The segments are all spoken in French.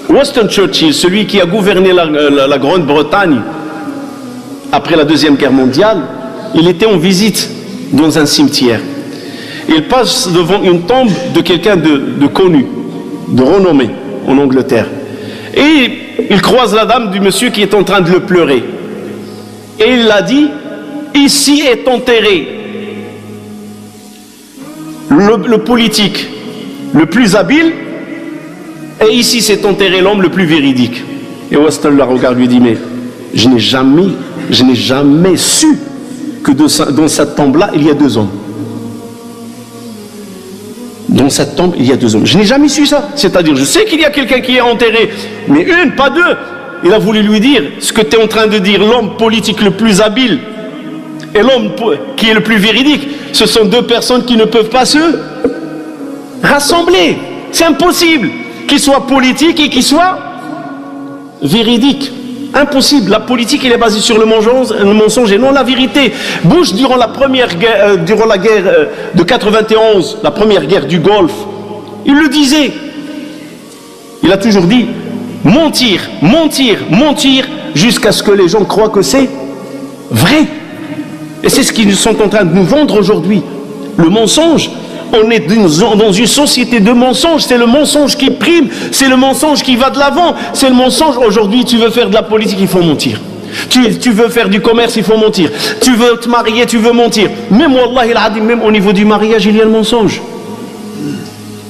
Winston Churchill, celui qui a gouverné la Grande-Bretagne après la Deuxième Guerre mondiale, il était en visite dans un cimetière. Il passe devant une tombe de quelqu'un de connu, de renommé en Angleterre. Et il croise la dame du monsieur qui est en train de le pleurer. Et il l'a dit, ici est enterré le politique le plus habile, et ici s'est enterré l'homme le plus véridique. Et Winston la regarde, lui dit, mais je n'ai jamais su que dans cette tombe-là, il y a 2 hommes. Dans cette tombe, il y a 2 hommes. Je n'ai jamais su ça. C'est-à-dire, je sais qu'il y a quelqu'un qui est enterré, mais une, pas 2. Il a voulu lui dire, ce que tu es en train de dire, l'homme politique le plus habile et l'homme qui est le plus véridique, ce sont 2 personnes qui ne peuvent pas se rassembler. C'est impossible qu'il soit politique et qu'il soit véridique. Impossible. La politique, elle est basée sur le mensonge et non la vérité. Bush, durant la guerre de 91, la première guerre du Golfe, il le disait. Il a toujours dit mentir, mentir, mentir, jusqu'à ce que les gens croient que c'est vrai. Et c'est ce qu'ils sont en train de nous vendre aujourd'hui. Le mensonge. On est dans une société de mensonges, c'est le mensonge qui prime, c'est le mensonge qui va de l'avant, c'est le mensonge. Aujourd'hui, tu veux faire de la politique, il faut mentir. Tu veux faire du commerce, il faut mentir. Tu veux te marier, tu veux mentir. Même, wallahi al-adim, même au niveau du mariage, il y a le mensonge.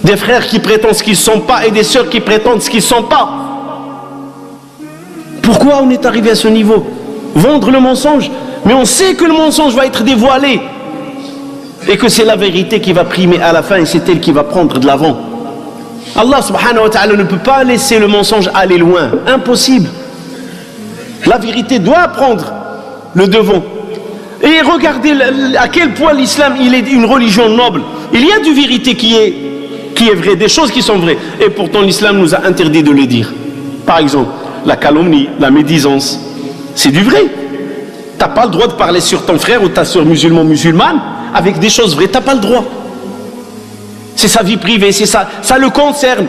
Des frères qui prétendent ce qu'ils ne sont pas et des sœurs qui prétendent ce qu'ils ne sont pas. Pourquoi on est arrivé à ce niveau? Vendre le mensonge. Mais on sait que le mensonge va être dévoilé. Et que c'est la vérité qui va primer à la fin et c'est elle qui va prendre de l'avant. Allah subhanahu wa ta'ala ne peut pas laisser le mensonge aller loin. Impossible. La vérité doit prendre le devant. Et regardez à quel point l'islam il est une religion noble. Il y a du vérité qui est vrai, des choses qui sont vraies. Et pourtant l'islam nous a interdit de les dire. Par exemple, la calomnie, la médisance, c'est du vrai. Tu n'as pas le droit de parler sur ton frère ou ta soeur musulmane avec des choses vraies, tu n'as pas le droit. C'est sa vie privée, c'est ça le concerne.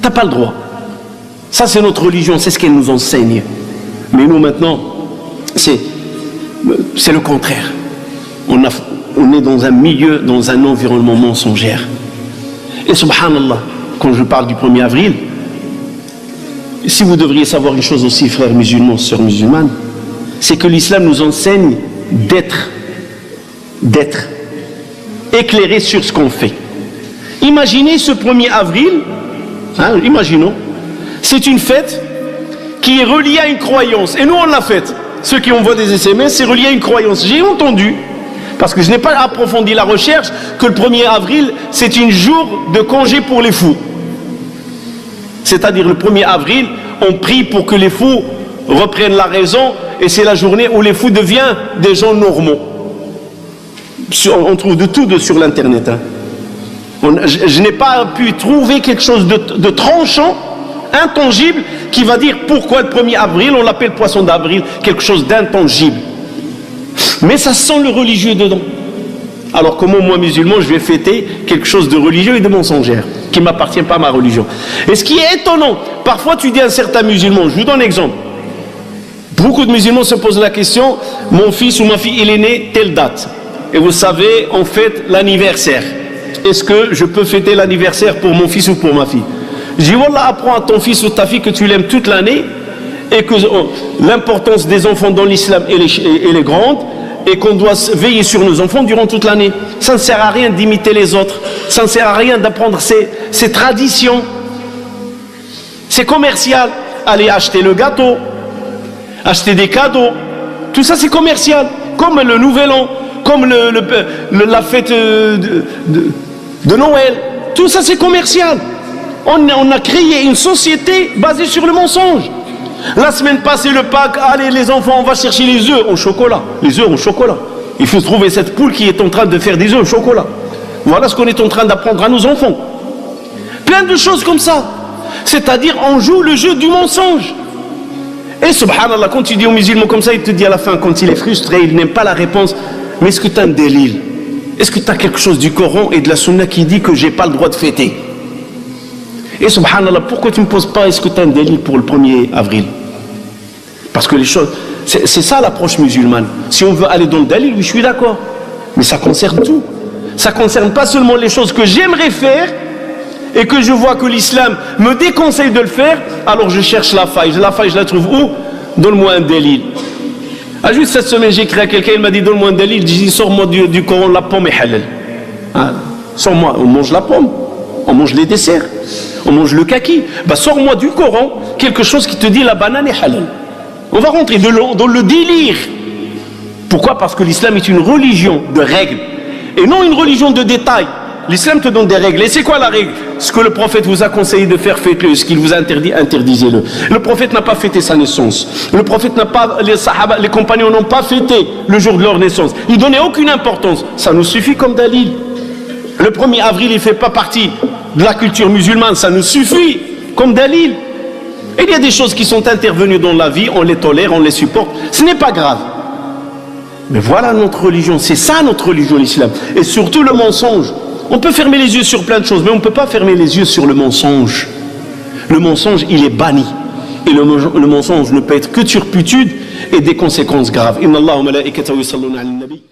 Tu n'as pas le droit. Ça c'est notre religion, c'est ce qu'elle nous enseigne. Mais nous maintenant, c'est le contraire. On est dans un milieu, dans un environnement mensongère. Et subhanallah, quand je parle du 1er avril, si vous devriez savoir une chose aussi, frères musulmans, sœurs musulmanes, c'est que l'islam nous enseigne d'être éclairé sur ce qu'on fait. Imaginez ce 1er avril, imaginons, c'est une fête qui est reliée à une croyance. Et nous on l'a faite. Ceux qui envoient des SMS, c'est relié à une croyance. J'ai entendu, parce que je n'ai pas approfondi la recherche, que le 1er avril, c'est un jour de congé pour les fous. C'est-à-dire le 1er avril, on prie pour que les fous reprennent la raison, et c'est la journée où les fous deviennent des gens normaux. On trouve de tout sur l'internet. Je n'ai pas pu trouver quelque chose de tranchant, intangible, qui va dire pourquoi le 1er avril, on l'appelle poisson d'avril, quelque chose d'intangible. Mais ça sent le religieux dedans. Alors comment moi, musulman, je vais fêter quelque chose de religieux et de mensongère, qui ne m'appartient pas à ma religion. Et ce qui est étonnant, parfois tu dis à un certain musulman, je vous donne un exemple. Beaucoup de musulmans se posent la question, mon fils ou ma fille, il est né telle date. Et vous savez, on fête l'anniversaire. Est-ce que je peux fêter l'anniversaire pour mon fils ou pour ma fille? Je dis, Wallah, apprends à ton fils ou ta fille que tu l'aimes toute l'année et que l'importance des enfants dans l'islam elle est grande et qu'on doit veiller sur nos enfants durant toute l'année. Ça ne sert à rien d'imiter les autres. Ça ne sert à rien d'apprendre ces traditions. C'est commercial. Aller acheter le gâteau, acheter des cadeaux, tout ça c'est commercial. Comme le Nouvel An, comme la fête de Noël, tout ça c'est commercial. On a créé une société basée sur le mensonge. La semaine passée, le Pâques, allez les enfants, on va chercher les œufs au chocolat. Les œufs au chocolat. Il faut trouver cette poule qui est en train de faire des œufs au chocolat. Voilà ce qu'on est en train d'apprendre à nos enfants. Plein de choses comme ça. C'est-à-dire, on joue le jeu du mensonge. Et subhanallah, quand tu dis aux musulmans comme ça, il te dit à la fin, quand il est frustré, il n'aime pas la réponse, mais est-ce que tu as un délil? Est-ce que tu as quelque chose du Coran et de la Sunna qui dit que j'ai pas le droit de fêter? Et subhanallah, pourquoi tu ne me poses pas, est-ce que tu as un délit pour le 1er avril? Parce que les choses, c'est ça l'approche musulmane. Si on veut aller dans le dalil, oui, je suis d'accord. Mais ça concerne tout. Ça ne concerne pas seulement les choses que j'aimerais faire et que je vois que l'islam me déconseille de le faire, alors je cherche la faille. La faille, je la trouve où? Donne-moi un délit. Ah, juste cette semaine, j'ai écrit à quelqu'un, il m'a dit donne-moi un délit. Je dis sors-moi du Coran, la pomme est halal. Ah, sors-moi, on mange la pomme, on mange les desserts, on mange le kaki. Bah, sors-moi du Coran quelque chose qui te dit la banane est halal. On va rentrer dans le délire. Pourquoi? Parce que l'islam est une religion de règles et non une religion de détails. L'islam te donne des règles. Et c'est quoi la règle? Ce que le prophète vous a conseillé de faire, faites-le. Ce qu'il vous a interdit, interdisez-le. Le prophète n'a pas fêté sa naissance. Le prophète n'a pas, les sahaba, les compagnons n'ont pas fêté le jour de leur naissance. Ils ne donnaient aucune importance. Ça nous suffit comme dalil. Le 1er avril, il ne fait pas partie de la culture musulmane. Ça nous suffit comme dalil. Et il y a des choses qui sont intervenues dans la vie, on les tolère, on les supporte. Ce n'est pas grave. Mais voilà notre religion. C'est ça notre religion, l'islam. Et surtout le mensonge. On peut fermer les yeux sur plein de choses, mais on ne peut pas fermer les yeux sur le mensonge. Le mensonge, il est banni. Et le mensonge ne peut être que turpitude et des conséquences graves. Inna Allah wa malaikatahu yusalluna ala nabi.